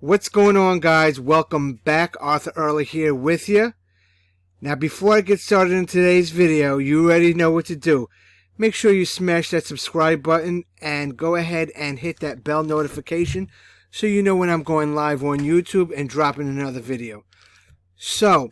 What's going on, guys? Welcome back. Arthur Early here with you. Now, before I get started in today's video, you already know what to do. Make sure you smash that subscribe button and go ahead and hit that bell notification so you know when I'm going live on YouTube and dropping another video. So,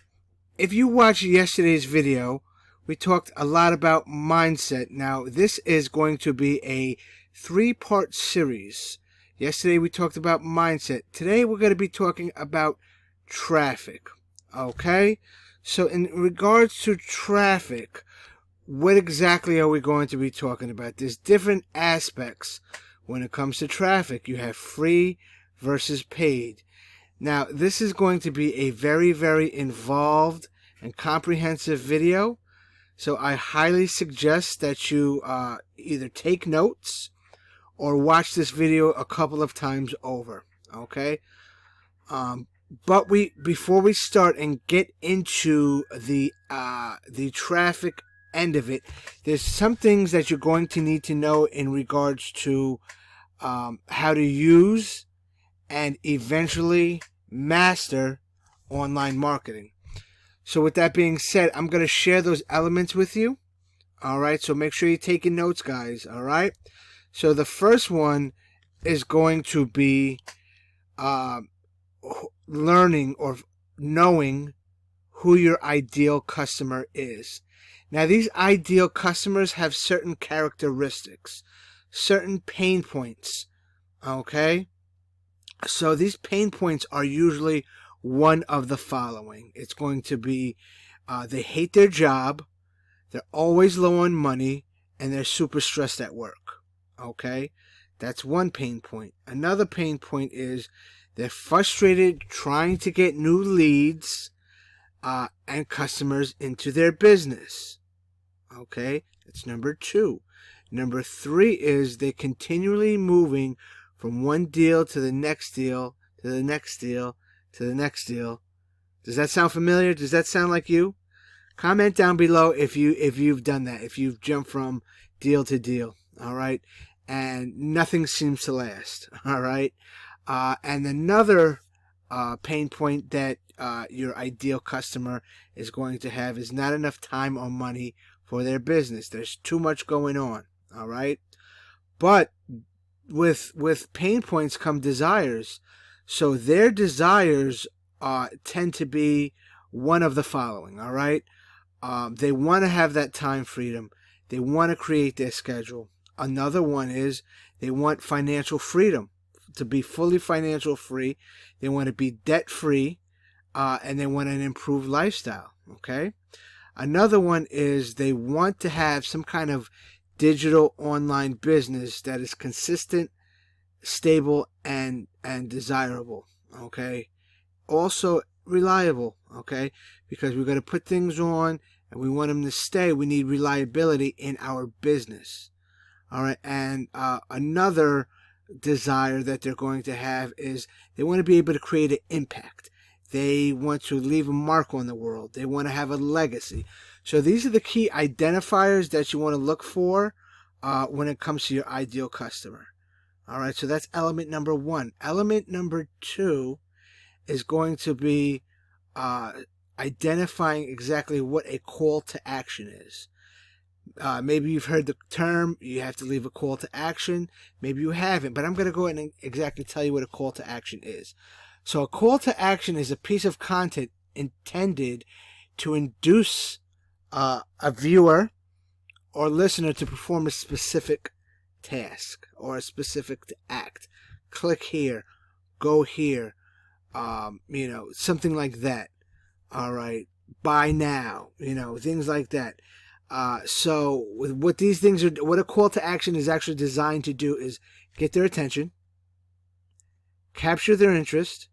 if you watched yesterday's video, we talked a lot about mindset. Now, this is going to be a 3-part series. Yesterday we talked about mindset. Today we're going to be talking about traffic. Okay? So in regards to traffic, what exactly are we going to be talking about? There's different aspects when it comes to traffic. You have free versus paid. Now, this is going to be a very, very involved and comprehensive video. So I highly suggest that you either take notes or watch this video a couple of times over, okay? But before we start and get into the traffic end of it, there's some things that you're going to need to know in regards to how to use and eventually master online marketing. So with that being said, I'm going to share those elements with you, all right? So make sure you're taking notes, guys, all right? So the first one is going to be learning or knowing who your ideal customer is. Now, these ideal customers have certain characteristics, certain pain points, okay? So these pain points are usually one of the following. It's going to be they hate their job, they're always low on money, and they're super stressed at work. Okay, that's one pain point. Another pain point is they're frustrated trying to get new leads and customers into their business. Okay, that's number 2. Number 3 is they're continually moving from one deal to the next deal, to the next deal, to the next deal. Does that sound familiar? Does that sound like you? Comment down below if you've done that, if you've jumped from deal to deal. All right, and nothing seems to last. All right, and another pain point that your ideal customer is going to have is not enough time or money for their business. There's too much going on. All right, but with pain points come desires. So their desires tend to be one of the following. All right, they want to have that time freedom. They want to create their schedule. Another one is they want financial freedom, to be fully financial free. They want to be debt free, and they want an improved lifestyle. Okay. Another one is they want to have some kind of digital online business that is consistent, stable, and desirable. Okay. Also reliable. Okay. Because we're going to put things on and we want them to stay. We need reliability in our business. All right, and another desire that they're going to have is they want to be able to create an impact. They want to leave a mark on the world. They want to have a legacy. So these are the key identifiers that you want to look for when it comes to your ideal customer. All right, so that's element number 1. Element number 2 is going to be identifying exactly what a call to action is. Maybe you've heard the term, you have to leave a call to action. Maybe you haven't, but I'm going to go ahead and exactly tell you what a call to action is. So a call to action is a piece of content intended to induce a viewer or listener to perform a specific task or a specific act. Click here, go here, something like that. All right, buy now, things like that. So what these things are, what a call to action is actually designed to do is get their attention, capture their interest,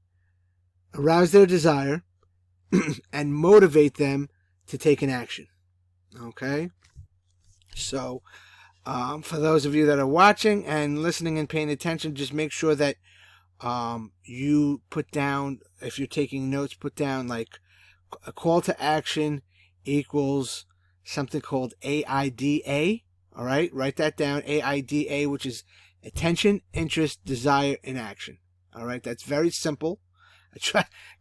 arouse their desire, and motivate them to take an action. Okay? So, for those of you that are watching and listening and paying attention, just make sure that you put down, if you're taking notes, put down like a call to action equals something called AIDA. All right, write that down. AIDA, which is attention, interest, desire, and action. All right, that's very simple.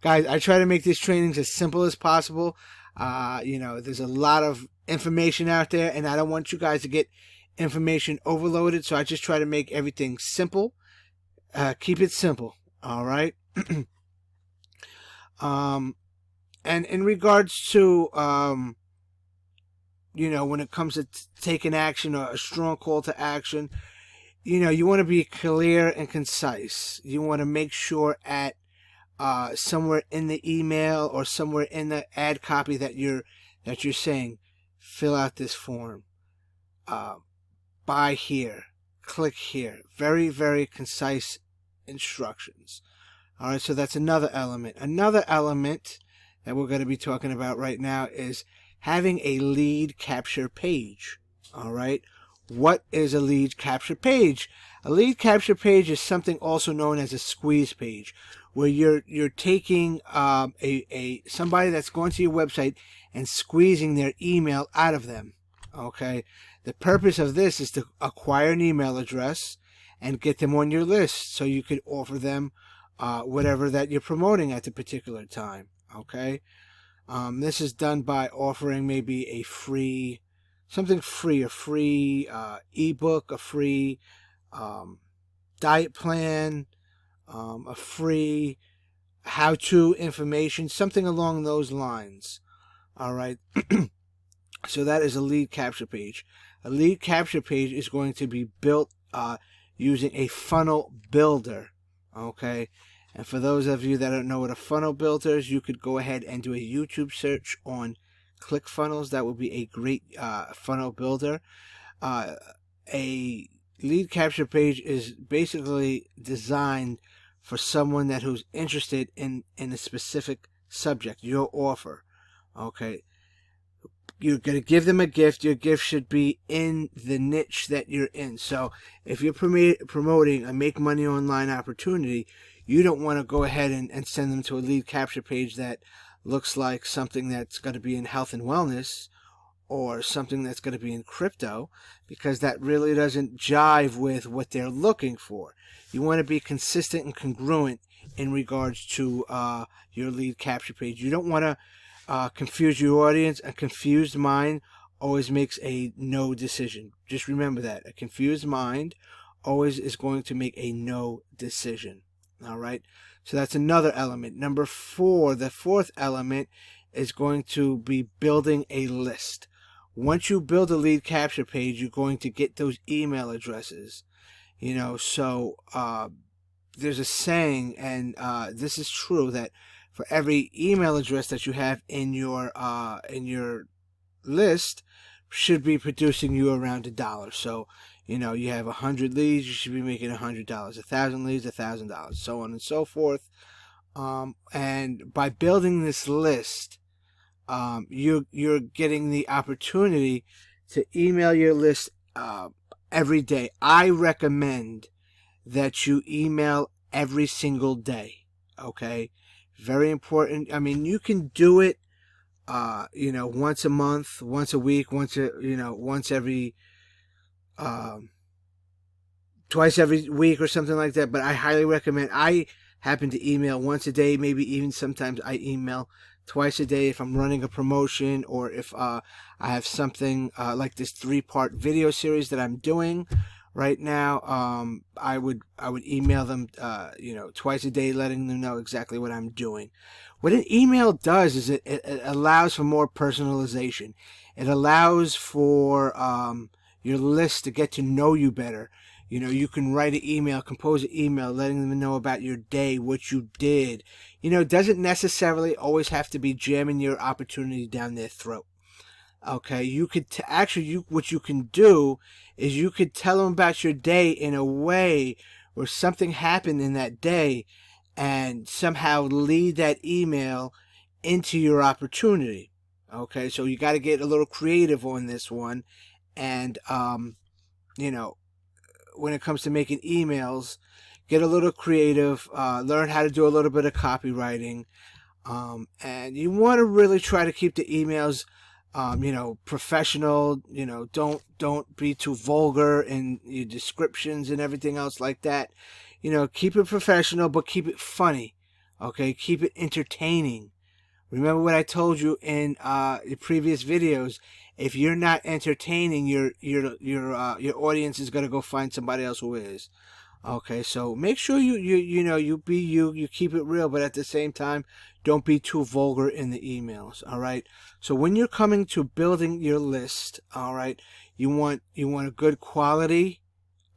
I try to make these trainings as simple as possible. There's a lot of information out there, and I don't want you guys to get information overloaded. So I just try to make everything simple. Keep it simple. All right. And in regards to when it comes to taking action or a strong call to action, you want to be clear and concise. You want to make sure at somewhere in the email or somewhere in the ad copy that you're saying, fill out this form, buy here, click here. Very, very concise instructions. All right, so that's another element. Another element that we're going to be talking about right now is having a lead capture page. All right, what is a lead capture page? A lead capture page is something also known as a squeeze page, where you're taking somebody that's going to your website and squeezing their email out of them. Okay, the purpose of this is to acquire an email address and get them on your list, so you could offer them whatever that you're promoting at the particular time. Okay, this is done by offering maybe a free ebook, a free diet plan, a free how-to information, something along those lines. All right. So that is a lead capture page. A lead capture page is going to be built using a funnel builder. Okay. And for those of you that don't know what a funnel builder is, you could go ahead and do a YouTube search on ClickFunnels. That would be a great funnel builder. A lead capture page is basically designed for someone who's interested in a specific subject, your offer. Okay. You're going to give them a gift. Your gift should be in the niche that you're in. So if you're promoting a make money online opportunity, you don't want to go ahead and send them to a lead capture page that looks like something that's going to be in health and wellness or something that's going to be in crypto, because that really doesn't jive with what they're looking for. You want to be consistent and congruent in regards to your lead capture page. You don't want to confuse your audience. A confused mind always makes a no decision. Just remember that. A confused mind always is going to make a no decision. All right. So that's another element. Number 4, the fourth element is going to be building a list. Once you build a lead capture page, you're going to get those email addresses. So there's a saying, and this is true, that for every email address that you have in your list should be producing you around $1. So, you have 100 leads, you should be making $100. 1,000 leads, $1,000, so on and so forth. And by building this list, you're getting the opportunity to email your list every day. I recommend that you email every single day. Okay, very important. I mean, you can do it, once a month, once a week, once every, twice every week or something like that. But I highly recommend. I happen to email once a day, maybe even sometimes I email twice a day if I'm running a promotion, or if I have something like this 3-part video series that I'm doing right now. I would email them twice a day, letting them know exactly what I'm doing. What an email does is it allows for more personalization. It allows for your list to get to know you better. You can write an email, compose an email, letting them know about your day, what you did. It doesn't necessarily always have to be jamming your opportunity down their throat. Okay, you could what you can do is you could tell them about your day in a way where something happened in that day, and somehow lead that email into your opportunity. Okay, so you got to get a little creative on this one, and when it comes to making emails, get a little creative, learn how to do a little bit of copywriting, and you want to really try to keep the emails professional. Don't be too vulgar in your descriptions and everything else like that. keep it professional, but keep it funny. Okay, keep it entertaining. Remember what I told you in the previous videos. If you're not entertaining, your audience is gonna go find somebody else who is. Okay, so make sure you be you keep it real, but at the same time, don't be too vulgar in the emails. All right. So when you're coming to building your list, all right, you want a good quality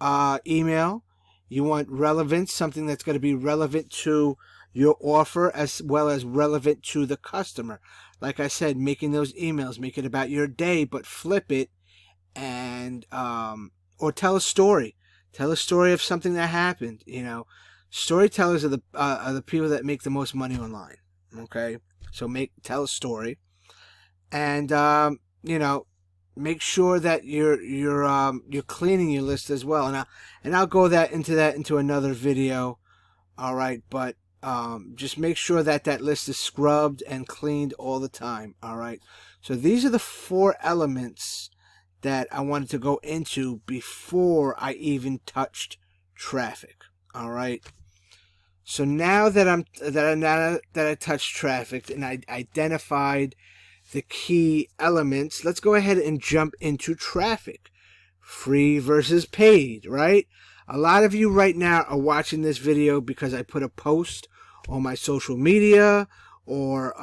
email. You want relevance, something that's going to be relevant to your offer as well as relevant to the customer. Like I said, making those emails, make it about your day, but flip it and or tell a story. Tell a story of something that happened. Storytellers are the people that make the most money online. Okay, so tell a story, and make sure that you're cleaning your list as well. And I'll go into another video. All right, but just make sure that list is scrubbed and cleaned all the time. All right, so these are the 4 elements that I wanted to go into before I even touched traffic. All right. So now that I touched traffic and I identified the key elements, let's go ahead and jump into traffic. Free versus paid, right? A lot of you right now are watching this video because I put a post on my social media, or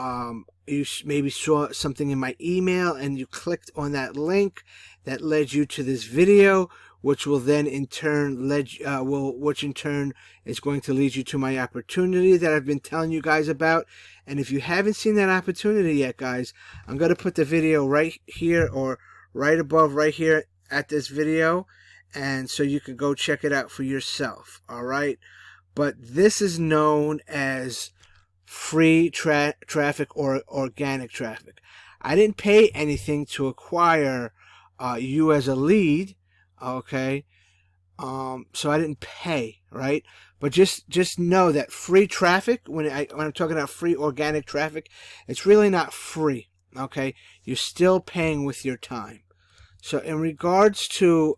you maybe saw something in my email and you clicked on that link that led you to this video, which will then in turn which in turn is going to lead you to my opportunity that I've been telling you guys about. And if you haven't seen that opportunity yet, guys, I'm going to put the video right here or right above right here at this video, and so you can go check it out for yourself. All right, but this is known as free traffic or organic traffic. I didn't pay anything to acquire you as a lead, okay? So I didn't pay, right? But just know that free traffic, when I'm talking about free organic traffic, it's really not free, okay? You're still paying with your time. So in regards to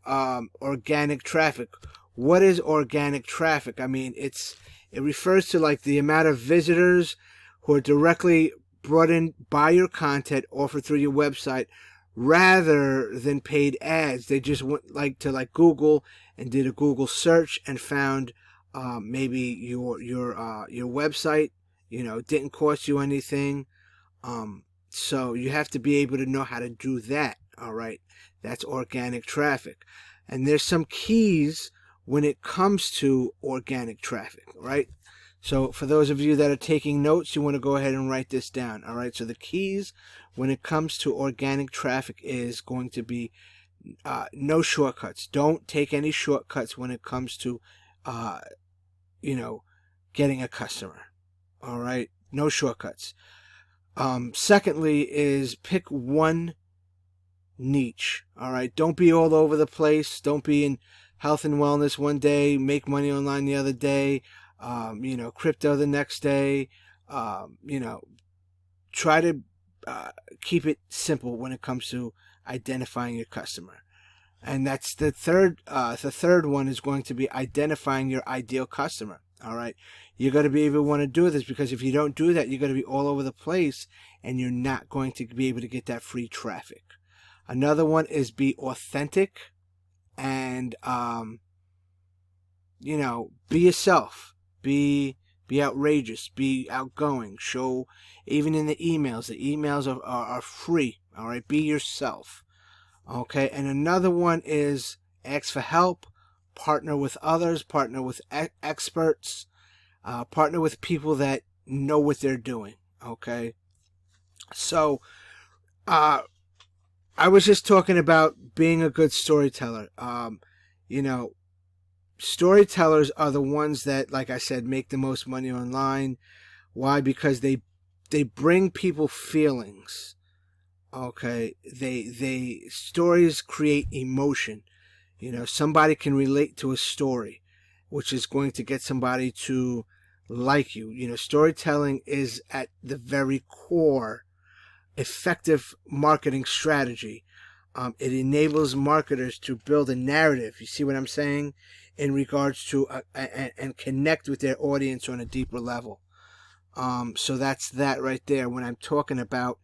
organic traffic, what is organic traffic? I mean, it refers to like the amount of visitors who are directly brought in by your content offered through your website, rather than paid ads. They just went to Google and did a Google search and found maybe your website, didn't cost you anything. So you have to be able to know how to do that. All right, that's organic traffic, and there's some keys when it comes to organic traffic, right? So for those of you that are taking notes, you want to go ahead and write this down. All right, so the keys when it comes to organic traffic is going to be no shortcuts. Don't take any shortcuts when it comes to getting a customer. All right, no shortcuts. Secondly is pick one niche. All right, don't be all over the place. Don't be in health and wellness one day, make money online the other day, crypto the next day. Try to keep it simple when it comes to identifying your customer. And that's the third one is going to be identifying your ideal customer. All right, you're going to be able to want to do this, because if you don't do that, you're going to be all over the place and you're not going to be able to get that free traffic. Another one is be authentic and be yourself. Be outrageous, be outgoing. Show, even in the emails are free. All right, be yourself. Okay, and another one is ask for help, partner with others, partner with experts, partner with people that know what they're doing. Okay, so I was just talking about being a good storyteller. Storytellers are the ones that, like I said, make the most money online. Why? Because they bring people feelings. Okay, stories create emotion. Somebody can relate to a story, which is going to get somebody to like you. Storytelling is at the very core effective marketing strategy. It enables marketers to build a narrative. You see what I'm saying? In regards to and connect with their audience on a deeper level. So that's that right there. When I'm talking about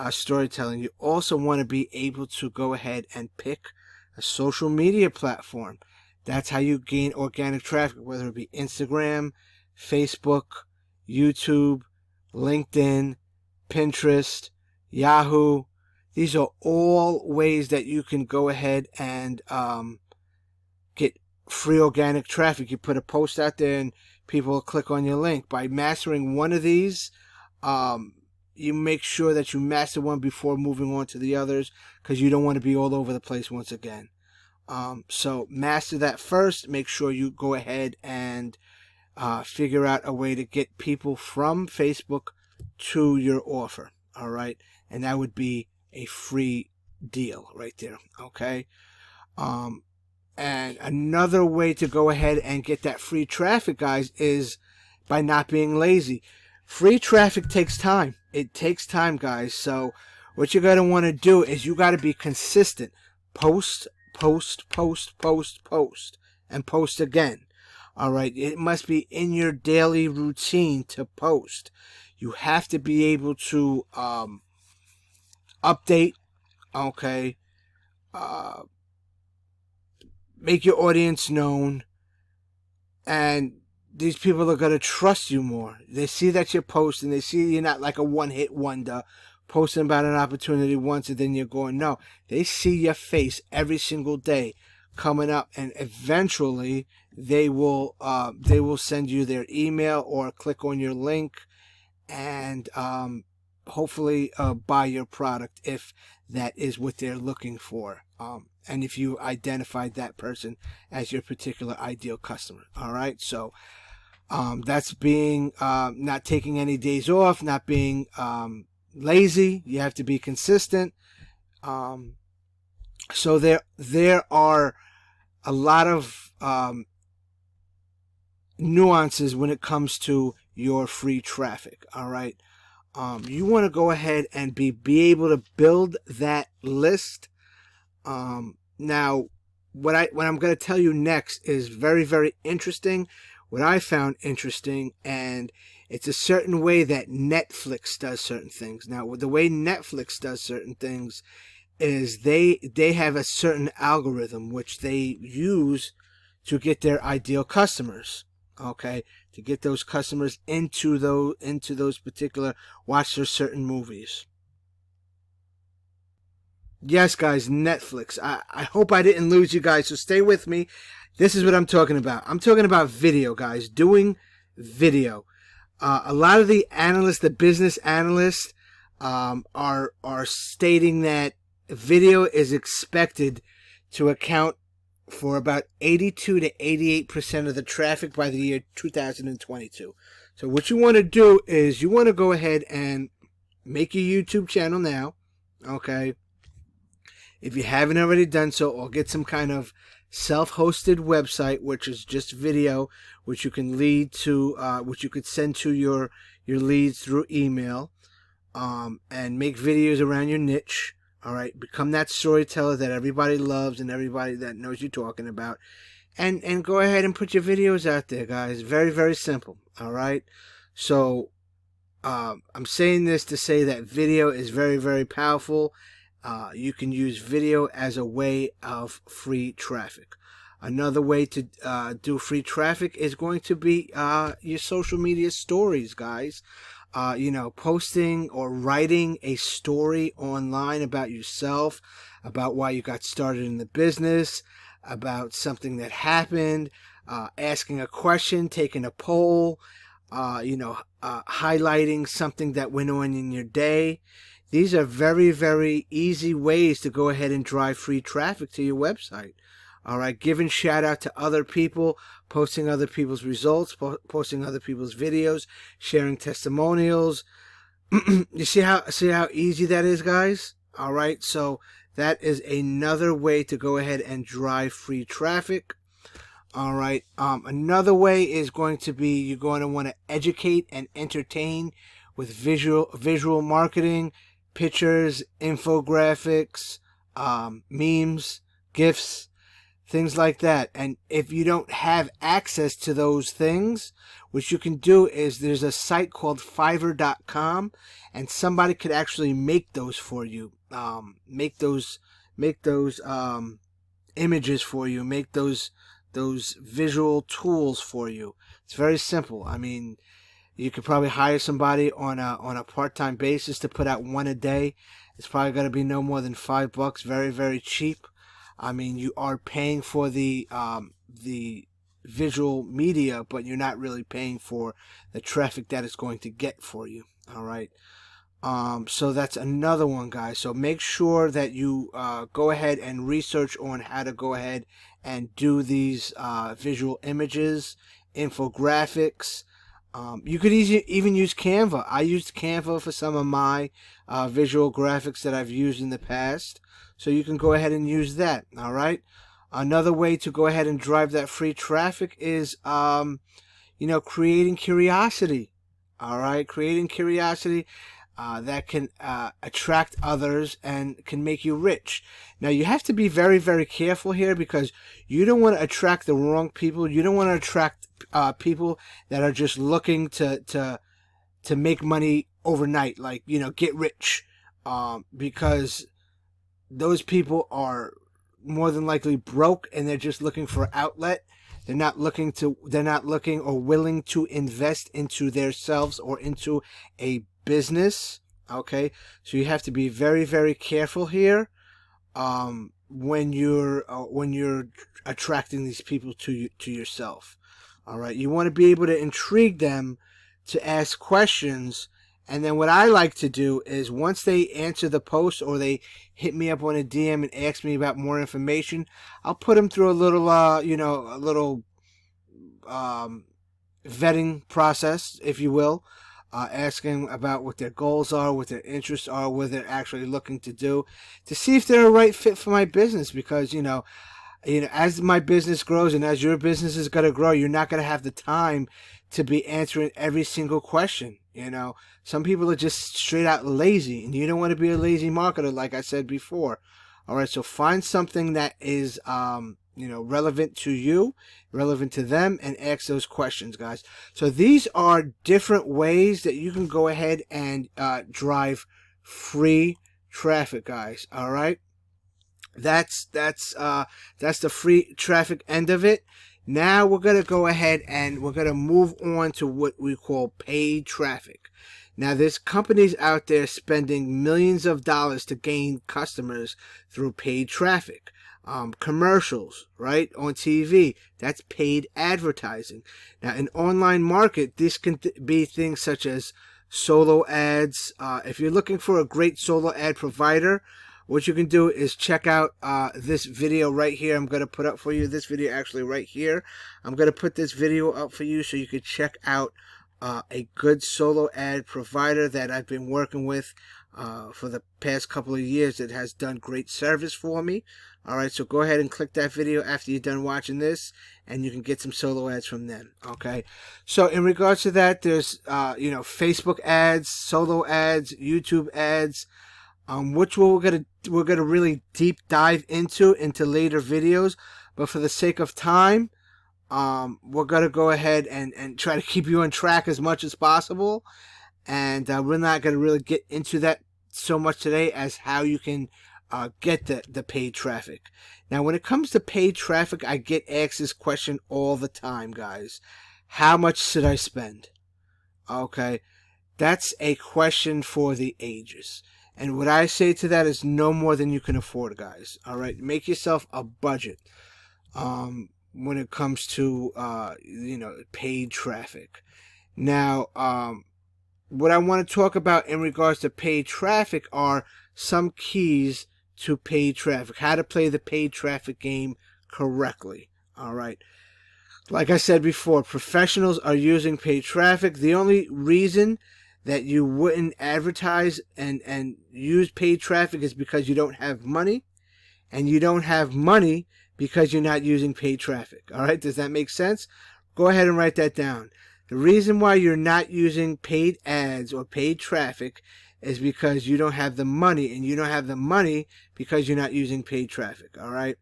storytelling, you also want to be able to go ahead and pick a social media platform. That's how you gain organic traffic, whether it be Instagram, Facebook, YouTube, LinkedIn, Pinterest, Yahoo. These are all ways that you can go ahead and get free organic traffic. You put a post out there and people will click on your link. By mastering one of these, you make sure that you master one before moving on to the others, because you don't want to be all over the place once again. So master that first. Make sure you go ahead and figure out a way to get people from Facebook to your offer. All right. And that would be a free deal right there. Okay. And another way to go ahead and get that free traffic, guys, is by not being lazy. Free traffic takes time. It takes time, guys. So what you're going to want to do is you got to be consistent. Post, post, post, post, post, and post again. All right. It must be in your daily routine to post. You have to be able to update. Okay. Make your audience known. And these people are going to trust you more. They see that you're posting. They see you're not like a one-hit wonder, posting about an opportunity once and then you're going. No, they see your face every single day coming up, and eventually they will send you their email or click on your link and hopefully buy your product if that is what they're looking for. And if you identified that person as your particular ideal customer. All right. So that's being not taking any days off, not being lazy. You have to be consistent. So there are a lot of nuances when it comes to your free traffic. All right. You want to go ahead and be able to build that list. Now, what I'm going to tell you next is very, very interesting. What I found interesting, and it's a certain way that Netflix does certain things. Now, the way Netflix does certain things is they have a certain algorithm which they use to get their ideal customers. Okay, to get those customers into those particular watch their certain movies. Yes, guys, Netflix. I hope I didn't lose you guys, so stay with me. This is what I'm talking about. I'm talking about video, guys. Doing video. A lot of the analysts, the business analysts, are stating that video is expected to account for about 82 to 88% of the traffic by the year 2022. So what you want to do is you want to go ahead and make your YouTube channel now. Okay. If you haven't already done so, or get some kind of self-hosted website, which is just video, which you can lead to, which you could send to your leads through email, and make videos around your niche. All right, become that storyteller that everybody loves and everybody that knows you're talking about, and go ahead and put your videos out there, guys. Very, very simple. All right, so I'm saying this to say that video is very, very powerful. You can use video as a way of free traffic. Another way to do free traffic is going to be your social media stories, guys. Posting or writing a story online about yourself, about why you got started in the business, about something that happened, asking a question, taking a poll, highlighting something that went on in your day. These are very, very easy ways to go ahead and drive free traffic to your website. All right, giving shout out to other people, posting other people's results, posting other people's videos, sharing testimonials. You see how easy that is, guys? All right, so that is another way to go ahead and drive free traffic. All right, another way is going to be you're going to want to educate and entertain with visual marketing, pictures, infographics, memes, GIFs, things like that. And if you don't have access to those things, what you can do is there's a site called Fiverr.com, and somebody could actually make those for you. Make those images for you. Make those visual tools for you. It's very simple. I mean, you could probably hire somebody on a part-time basis to put out one a day. It's probably going to be no more than $5. Very, very cheap. I mean, you are paying for the visual media, but you're not really paying for the traffic that it's going to get for you. All right. So that's another one, guys. So make sure that you go ahead and research on how to go ahead and do these visual images, infographics. You could even use Canva. I used Canva for some of my visual graphics that I've used in the past. So you can go ahead and use that. All right. Another way to go ahead and drive that free traffic is, creating curiosity. All right. Creating curiosity that can attract others and can make you rich. Now, you have to be very, very careful here, because you don't want to attract the wrong people. You don't want to attract people that are just looking to make money overnight, like, get rich, because those people are more than likely broke and they're just looking for an outlet. They're not looking or willing to invest into themselves or into a business. Okay, so you have to be very, very careful here when you're attracting these people to yourself. All right, you want to be able to intrigue them to ask questions. And then what I like to do is, once they answer the post or they hit me up on a DM and ask me about more information, I'll put them through a little vetting process, if you will, asking about what their goals are, what their interests are, what they're actually looking to do, to see if they're a right fit for my business. Because, as my business grows and as your business is going to grow, you're not going to have the time to be answering every single question. Some people are just straight out lazy, and you don't want to be a lazy marketer, like I said before. All right, so find something that is, relevant to you, relevant to them, and ask those questions, guys. So these are different ways that you can go ahead and drive free traffic, guys. All right, that's the free traffic end of it. Now we're going to go ahead and we're going to move on to what we call paid traffic. Now, there's companies out there spending millions of dollars to gain customers through paid traffic. Commercials, right, on TV, that's paid advertising. Now, in online market, this can be things such as solo ads. If you're looking for a great solo ad provider, what you can do is check out this video right here. I'm going to put up for you this video actually right here. I'm going to put this video up for you so you can check out a good solo ad provider that I've been working with for the past couple of years that has done great service for me. All right, so go ahead and click that video after you're done watching this, and you can get some solo ads from them. Okay, so in regards to that, there's Facebook ads, solo ads, YouTube ads, which we're gonna really deep dive into later videos. But for the sake of time, we're gonna go ahead and try to keep you on track as much as possible, and we're not gonna really get into that so much today as how you can get the paid traffic. Now, when it comes to paid traffic, I get asked this question all the time, guys. How much should I spend? Okay, that's a question for the ages. And what I say to that is no more than you can afford, guys. All right, make yourself a budget when it comes to paid traffic. Now, what I want to talk about in regards to paid traffic are some keys to paid traffic, how to play the paid traffic game correctly. All right. Like I said before, professionals are using paid traffic. The only reason that you wouldn't advertise and use paid traffic is because you don't have money, and you don't have money because you're not using paid traffic. All right, does that make sense? Go ahead and write that down. The reason why you're not using paid ads or paid traffic is because you don't have the money, and you don't have the money because you're not using paid traffic. All right.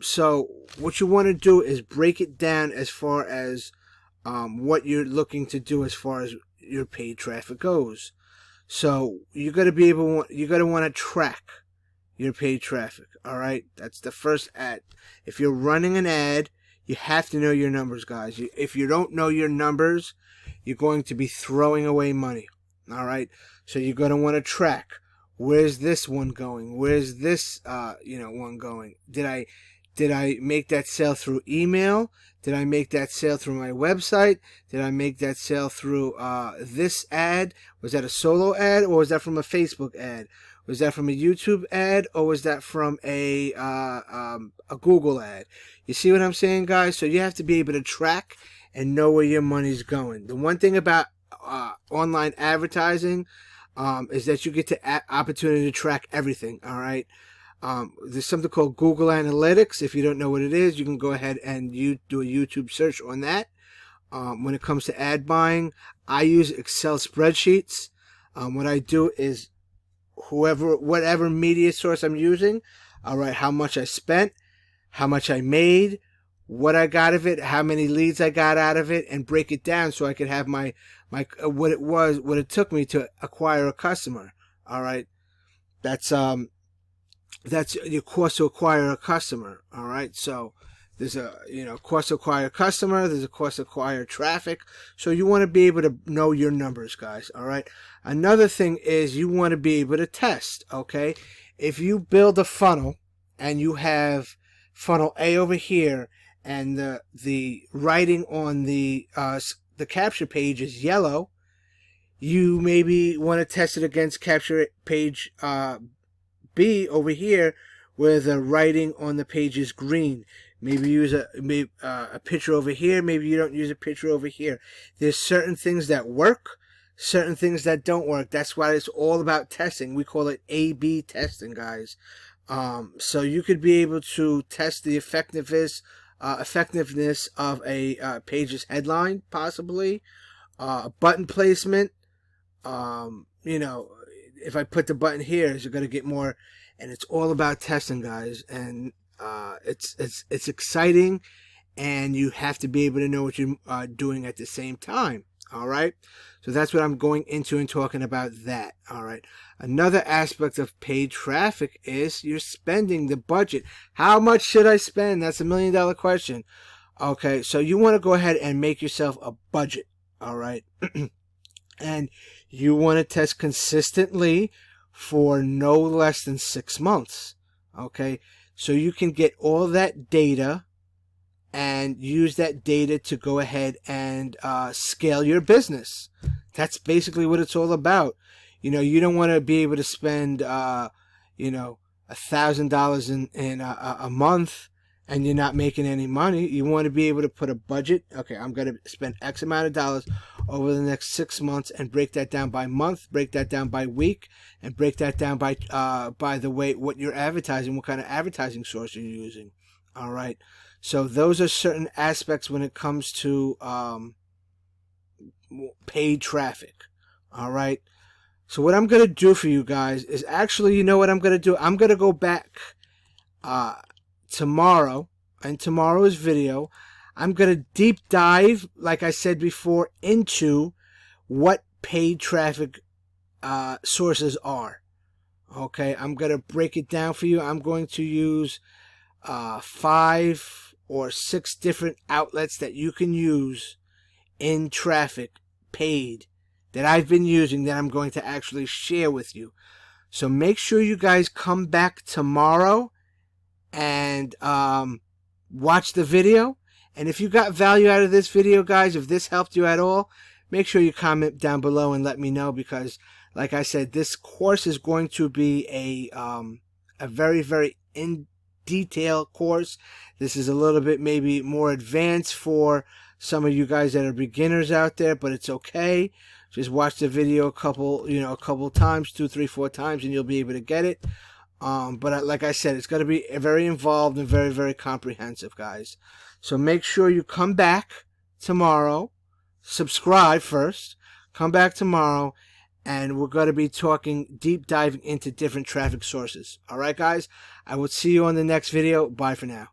So what you want to do is break it down as far as what you're looking to do as far as your paid traffic goes. So you got to be able, you got to want to track your paid traffic. All right, that's the first ad. If you're running an ad, you have to know your numbers, guys. If you don't know your numbers, you're going to be throwing away money. All right, so you're going to want to track. Where's this one going? Where's this one going? Did I make that sale through email? Did I make that sale through my website? Did I make that sale through this ad? Was that a solo ad, or was that from a Facebook ad? Was that from a YouTube ad, or was that from a Google ad? You see what I'm saying, guys? So you have to be able to track and know where your money's going. The one thing about online advertising is that you get the opportunity to track everything. All right. There's something called Google Analytics. If you don't know what it is, you can go ahead and you do a YouTube search on that. When it comes to ad buying, I use Excel spreadsheets. What I do is whatever media source I'm using, I'll write how much I spent, how much I made, what I got of it, how many leads I got out of it, and break it down so I could have my what it took me to acquire a customer. All right, that's your cost to acquire a customer. All right, so there's a cost to acquire a customer, there's a cost to acquire traffic. So you want to be able to know your numbers, guys. All right. Another thing is you want to be able to test. Okay, if you build a funnel and you have funnel A over here, and the writing on the capture page is yellow, you maybe want to test it against capture page B over here, where the writing on the page is green. Maybe use a picture over here. Maybe you don't use a picture over here. There's certain things that work, certain things that don't work. That's why it's all about testing. We call it A/B testing, guys. So you could be able to test the effectiveness of a page's headline, possibly button placement. If I put the button here, is it going to get more? And it's all about testing, guys. And it's exciting, and you have to be able to know what you're doing at the same time. All right. So that's what I'm going into and talking about that. All right. Another aspect of paid traffic is you're spending the budget. How much should I spend? That's $1 million question. Okay. So you want to go ahead and make yourself a budget. All right. And you want to test consistently for no less than 6 months. Okay. So you can get all that data and use that data to go ahead and scale your business. That's basically what it's all about. You don't want to be able to spend, $1,000 in a month and you're not making any money. You want to be able to put a budget. Okay, I'm going to spend X amount of dollars over the next 6 months, and break that down by month, break that down by week, and break that down by the way what you're advertising, what kind of advertising source you're using. All right. So those are certain aspects when it comes to paid traffic. All right. So what I'm going to do for you guys is actually, you know what I'm going to do? I'm going to go back tomorrow, in tomorrow's video. I'm going to deep dive, like I said before, into what paid traffic sources are. Okay. I'm going to break it down for you. I'm going to use 5 or 6 different outlets that you can use in traffic, paid, that I've been using, that I'm going to actually share with you. So make sure you guys come back tomorrow and watch the video. And if you got value out of this video, guys, if this helped you at all, make sure you comment down below and let me know, because like I said, this course is going to be a very, very in-detail course. This is a little bit maybe more advanced for some of you guys that are beginners out there, but it's okay. Just watch the video a couple times, 2, 3, 4 times, and you'll be able to get it. But like I said, it's going to be very involved and very, very comprehensive, guys. So make sure you come back tomorrow. Subscribe first. Come back tomorrow and we're going to be talking deep diving into different traffic sources. All right, guys, I will see you on the next video. Bye for now.